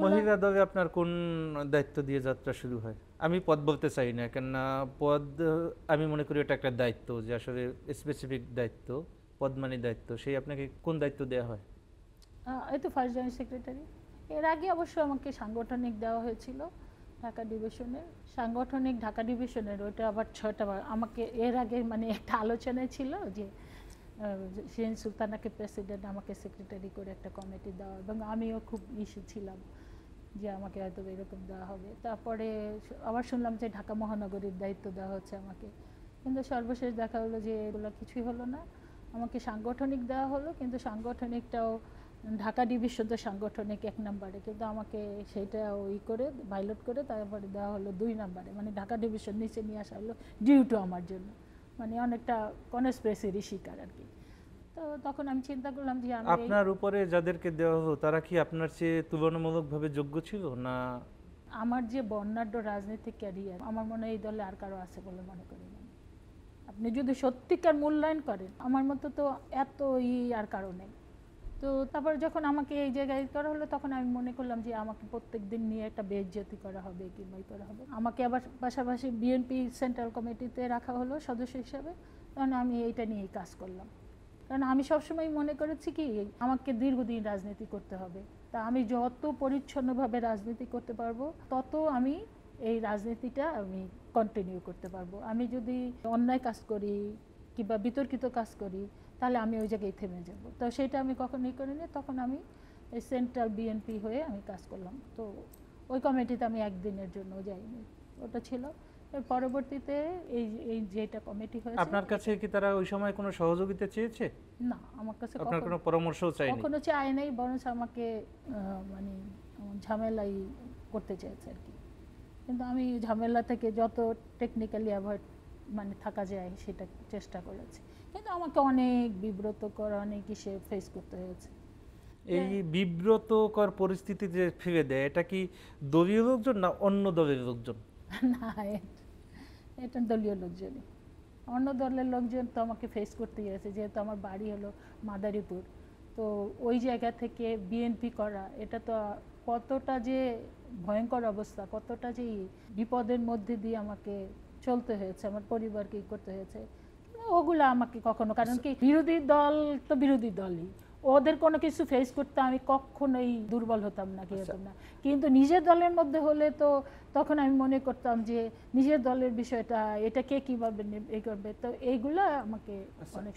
মহিলা দলে আপনার কোন দায়িত্ব দিয়ে যাত্রা শুরু হয়? আমি পদ বলতে চাই না, কেননা পদ আমি মনে করি এটা একটা দায়িত্ব, যে আসলে স্পেসিফিক দায়িত্ব, পদ মানে দায়িত্ব। সেই আপনাকে কোন দায়িত্ব দেওয়া হয়? এই তো ফার্স্ট জয়েন্ট সেক্রেটারি। এর আগে অবশ্য আমাকে সাংগঠনিক দেওয়া হয়েছিল ঢাকা ডিভিশনের। সাংগঠনিক ঢাকা ডিভিশনের ওইটা আবার 6টা আমাকে এর আগে মানে একটা আলোচনায় ছিল যে শিরিন সুলতানাকে প্রেসিডেন্ট, আমাকে সেক্রেটারি করে একটা কমিটি দেওয়া, এবং আমিও খুব ইস্যু ছিলাম যে আমাকে হয়তো এরকম দেওয়া হবে। তারপরে আবার শুনলাম যে ঢাকা মহানগরীর দায়িত্ব দেওয়া হচ্ছে আমাকে, কিন্তু সর্বশেষ দেখা হলো যে এগুলো কিছুই হলো না। আমাকে সাংগঠনিক দেওয়া হলো, কিন্তু সাংগঠনিকটাও ঢাকা ডিভিশন তো সাংগঠনিক 1 নম্বরে, কিন্তু আমাকে সেইটা ওই করে ভাইলট করে তারপরে দেওয়া হলো 2 নম্বরে, মানে ঢাকা ডিভিশন নিচে নিয়ে আসা হলো ডিউ টু আমার জন্য, মানে অনেকটা কনস্পিরেসির শিকার আর কি। তো তখন আমি চিন্তা করলাম যে আমি আপনার উপরে যাদেরকে দেওয়া হলো তারা কি আপনার চেয়ে তুলনামূলকভাবে যোগ্য ছিল না? আমার যে বর্ণাঢ্য রাজনৈতিক ক্যারিয়ার, আমার মনে হয় এই দলে আর কারো আছে বলে মনে করি না। আপনি যদি সত্যিকার মূল্যায়ন করেন, আমার মতো তো এত আর কারো নেই। তো তারপর যখন আমাকে এই জায়গায় করা হলো, তখন আমি মনে করলাম যে আমাকে প্রত্যেক দিন নিয়ে একটা বেইজ্জতি করা হবে কিংবা করা হবে। আমাকে আবার পাশাপাশি বিএনপি সেন্ট্রাল কমিটিতে রাখা হলো সদস্য হিসাবে, তখন আমি এইটা নিয়েই কাজ করলাম। কারণ আমি সবসময় মনে করেছি কি, আমাকে দীর্ঘদিন রাজনীতি করতে হবে। তা আমি যত পরিচ্ছন্নভাবে রাজনীতি করতে পারবো, তত আমি এই রাজনীতিটা আমি কন্টিনিউ করতে পারবো। আমি যদি অন্যায় কাজ করি কিংবা বিতর্কিত কাজ করি, তাহলে আমি ওই জায়গায় থেমে যাব। তো সেটা আমি কখনোই করিনি। তখন আমি এই সেন্ট্রাল বিএনপি হয়ে আমি কাজ করলাম। তো ওই কমিটিতে আমি একদিনের জন্য যাইনি, ওটা ছিল। এর পরবর্তীতে এই এই যেটা কমিটি হয়েছে, আপনার কাছে কি তারা ওই সময় কোনো সহযোগিতা চেয়েছে? না, আমার কাছে আপনার কোনো পরামর্শও চাইনি? কখনো চায় নাই, বরং আমাকে মানে ঝামেলাই করতে চেয়েছে আর কি। কিন্তু আমি ঝামেলা থেকে যত টেকনিক্যালি অ্যাভয়েড মানে থাকা যায় সেটা চেষ্টা করেছি, কিন্তু আমাকে অনেক বিব্রতকর অনেক ইসে ফেস করতে হয়েছে। এই বিব্রতকর পরিস্থিতি যে ফেলে দেয়, এটা কি দলীয় লোকজন না অন্য দলের লোকজন? না, এটা দলীয় লোকজনই। অন্য দলের লোকজন তো আমাকে ফেস করতে গেছে, যেহেতু আমার বাড়ি হলো মাদারীপুর। তো ওই জায়গা থেকে বিএনপি করা, এটা তো কতটা যে ভয়ঙ্কর অবস্থা, কতটা যে বিপদের মধ্যে দিয়ে আমাকে চলতে হয়েছে, আমার পরিবারকে করতে হয়েছে, ওগুলো আমাকে কখনো, কারণ কি বিরোধী দল তো বিরোধী দলই, ওদের কোনো কিছু ফেস করতে আমি কখনোই দুর্বল হতাম না, কিরকম না। কিন্তু নিজের দলের মধ্যে হলে তো তখন আমি মনে করতাম যে নিজের দলের বিষয়টা, এটা কে কীভাবে করবে, তো এইগুলো আমাকে অনেক